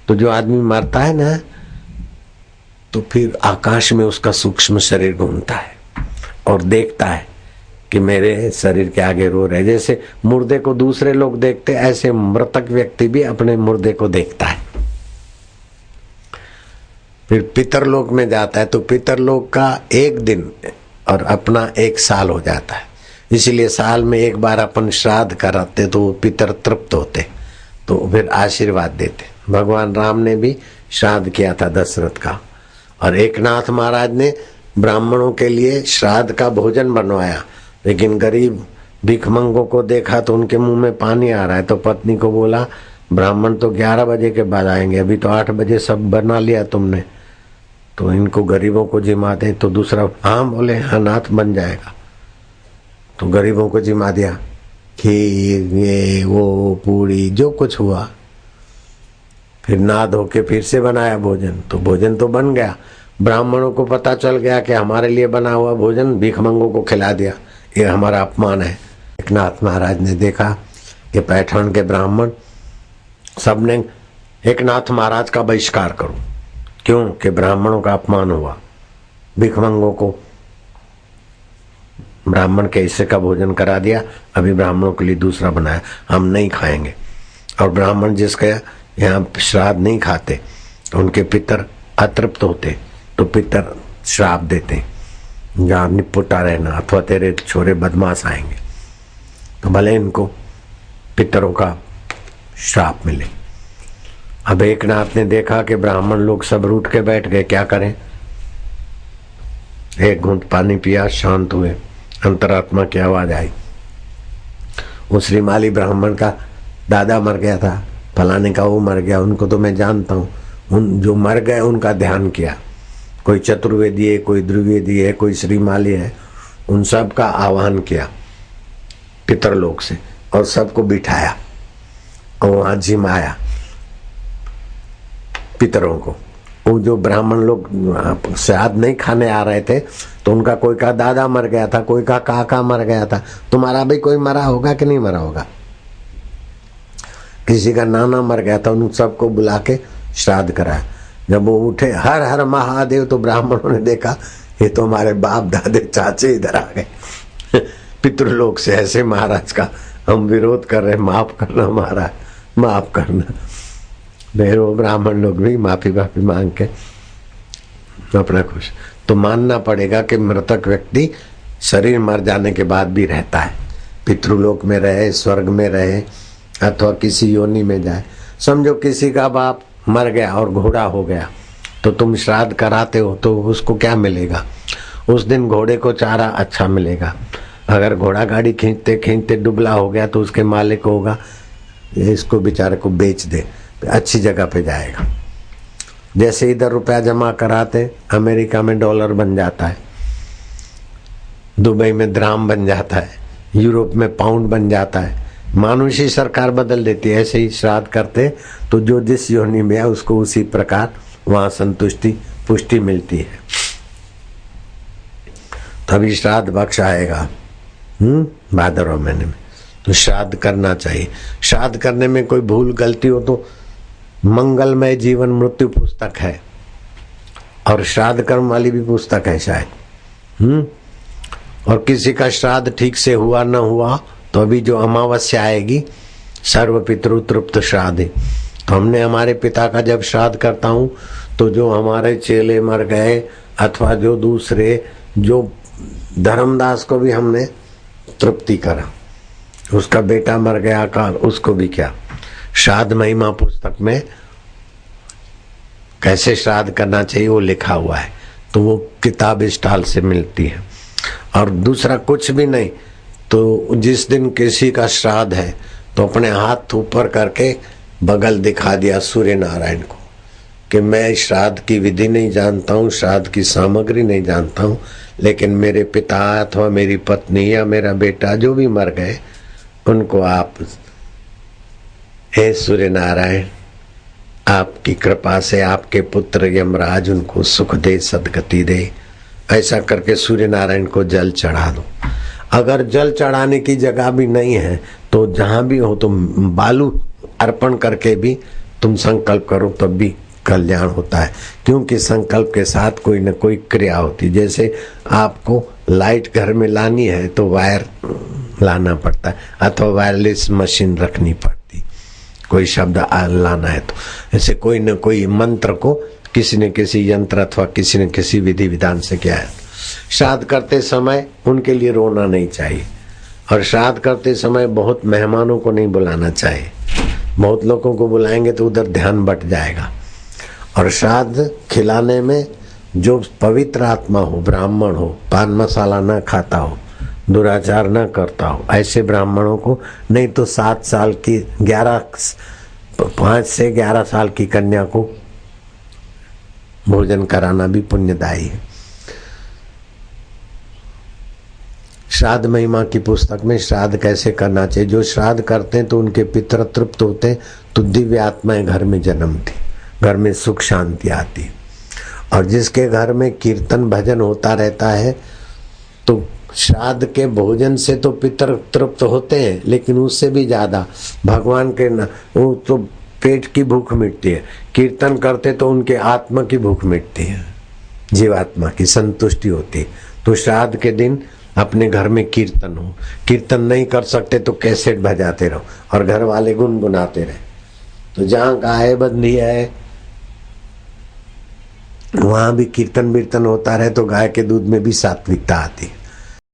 तो जो आदमी मरता है ना, तो फिर आकाश में उसका सूक्ष्म शरीर घूमता है और देखता है कि मेरे शरीर के आगे रो रहे। जैसे मुर्दे को दूसरे लोग देखते, ऐसे मृतक व्यक्ति भी अपने मुर्दे को देखता है। फिर पितरलोक में जाता है तो पितरलोक का एक दिन और अपना 1 साल हो जाता है। इसीलिए साल में एक बार अपन श्राद्ध कराते तो पितर तृप्त होते, तो फिर आशीर्वाद देते। भगवान राम ने भी श्राद्ध किया था दशरथ का, और एकनाथ महाराज ने ब्राह्मणों के लिए श्राद्ध का भोजन बनवाया, लेकिन गरीब भिखमंगों को देखा तो उनके मुंह में पानी आ रहा है। तो पत्नी को बोला, ब्राह्मण तो 11 बजे के बाद आएंगे, अभी तो 8 बजे सब बना लिया तुमने, तो इनको गरीबों को जिमा दे। तो दूसरा हाँ बोले, अनाथ बन जाएगा। तो गरीबों को जिमा दिया, खीर ये वो पूरी जो कुछ हुआ। फिर नहा धो के फिर से बनाया भोजन, तो भोजन तो बन गया। ब्राह्मणों को पता चल गया कि हमारे लिए बना हुआ भोजन भिखमंगों को खिला दिया, ये हमारा अपमान है। एकनाथ महाराज ने देखा कि पैठण के ब्राह्मण सबने एकनाथ महाराज का बहिष्कार करो, क्यों कि ब्राह्मणों का अपमान हुआ। भिखमंगों को ब्राह्मण के हिस्से का भोजन करा दिया, अभी ब्राह्मणों के लिए दूसरा बनाया, हम नहीं खाएंगे। और ब्राह्मण जिसके यहाँ श्राद्ध नहीं खाते तो उनके पितर अतृप्त होते, तो पितर श्राप देते, जहाँ निपुटा रहना, अथवा तेरे छोरे बदमाश आएंगे। तो भले इनको पितरों का श्राप मिले। अब एकनाथ ने देखा कि ब्राह्मण लोग सब रूठ के बैठ गए, क्या करें। एक घूंट पानी पिया, शांत हुए, अंतरात्मा की आवाज आई। वो श्रीमाली ब्राह्मण का दादा मर गया था, फलाने का वो मर गया, उनको तो मैं जानता हूँ। उन जो मर गए उनका ध्यान किया, कोई चतुर्वेदी है, कोई द्विवेदी है, कोई श्रीमाली है, उन सब का आह्वान किया पितरलोक से और सबको बिठाया और वहां जिमाया पितरों को। वो जो ब्राह्मण लोग श्राद्ध नहीं खाने आ रहे थे तो उनका कोई का दादा मर गया था, कोई का काका मर गया था, तुम्हारा भी कोई मरा होगा कि नहीं मरा होगा, किसी का नाना मर गया था, उन सबको बुला के श्राद्ध कराया। जब वो उठे हर हर महादेव, तो ब्राह्मणों ने देखा ये तो हमारे बाप दादे चाचे इधर आ गए पितृलोक से। ऐसे महाराज का हम विरोध कर रहे, माफ करना महाराज, माफ करना। फिर वो ब्राह्मण लोग भी माफी मांग के अपना खुश। तो मानना पड़ेगा कि मृतक व्यक्ति शरीर मर जाने के बाद भी रहता है, पितृलोक में रहे, स्वर्ग में रहे, अथवा किसी योनि में जाए। समझो किसी का बाप मर गया और घोड़ा हो गया, तो तुम श्राद्ध कराते हो तो उसको क्या मिलेगा। उस दिन घोड़े को चारा अच्छा मिलेगा। अगर घोड़ा गाड़ी खींचते खींचते दुबला हो गया तो उसके मालिक को होगा इसको बेचारे को बेच दे, अच्छी जगह पे जाएगा। जैसे इधर रुपया जमा कराते, अमेरिका में डॉलर बन जाता है, दुबई में द्राम बन जाता है, यूरोप में पाउंड बन जाता है, मानुषी सरकार बदल देती है। ऐसे ही श्राद्ध करते तो जो जिस योनि में है उसको उसी प्रकार वहां संतुष्टि पुष्टि मिलती है। तभी श्राद्ध बख्श आएगा भादरवा महीने में। तो श्राद्ध करना चाहिए। श्राद्ध करने में कोई भूल गलती हो तो मंगलमय जीवन मृत्यु पुस्तक है, और श्राद्ध कर्म वाली भी पुस्तक है शायद। और किसी का श्राद्ध ठीक से हुआ न हुआ तो अभी जो अमावस्या आएगी सर्व पितृ तृप्त श्राद्ध है। तो हमने हमारे पिता का जब श्राद्ध करता हूँ तो जो हमारे चेले मर गए अथवा जो दूसरे, जो धर्मदास को भी हमने तृप्ति करा, उसका बेटा मर गया का उसको भी क्या। श्राद्ध महिमा पुस्तक में कैसे श्राद्ध करना चाहिए वो लिखा हुआ है, तो वो किताब स्टॉल से मिलती है। और दूसरा कुछ भी नहीं, तो जिस दिन किसी का श्राद्ध है तो अपने हाथ ऊपर करके बगल दिखा दिया सूर्य नारायण को कि मैं श्राद्ध की विधि नहीं जानता हूँ, श्राद्ध की सामग्री नहीं जानता हूँ, लेकिन मेरे पिता अथवा मेरी पत्नी या मेरा बेटा जो भी मर गए उनको आप, हे सूर्य नारायण, आपकी कृपा से आपके पुत्र यमराज उनको सुख दे, सदगति दे। ऐसा करके सूर्य नारायण को जल चढ़ा दो। अगर जल चढ़ाने की जगह भी नहीं है तो जहां भी हो तो बालू अर्पण करके भी तुम संकल्प करो तब भी कल्याण होता है, क्योंकि संकल्प के साथ कोई न कोई क्रिया होती। जैसे आपको लाइट घर में लानी है तो वायर लाना पड़ता है, अथवा वायरलेस मशीन रखनी पड़ती, कोई शब्द लाना है तो। ऐसे कोई न कोई मंत्र को किसी न किसी यंत्र अथवा किसी न किसी विधि विधान से किया है। श्राद्ध करते समय उनके लिए रोना नहीं चाहिए, और श्राद्ध करते समय बहुत मेहमानों को नहीं बुलाना चाहिए। बहुत लोगों को बुलाएंगे तो उधर ध्यान बट जाएगा। और श्राद्ध खिलाने में जो पवित्र आत्मा हो, ब्राह्मण हो, पान मसाला न खाता हो, दुराचार न करता हो, ऐसे ब्राह्मणों को, नहीं तो 5 से 11 साल की कन्या को भोजन कराना भी पुण्यदायी है। श्राद्ध महिमा की पुस्तक में श्राद्ध कैसे करना चाहिए। जो श्राद्ध करते हैं तो उनके पितर तृप्त होते हैं, तो दिव्य आत्माएं घर में जन्मती, घर में सुख शांति आती। और जिसके घर में कीर्तन भजन होता रहता है तो श्राद्ध के भोजन से तो पितर तृप्त होते हैं, लेकिन उससे भी ज्यादा भगवान के वो तो पेट की भूख मिटती है। कीर्तन करते तो उनके आत्मा की भूख मिटती है, जीवात्मा की संतुष्टि होती है। तो श्राद्ध के दिन अपने घर में कीर्तन हो। कीर्तन नहीं कर सकते तो कैसेट बजाते रहो और घर वाले गुनगुनाते रहे। तो जहाँ गाय बंधी है वहां भी कीर्तन वीर्तन होता रहे तो गाय के दूध में भी सात्विकता आती है।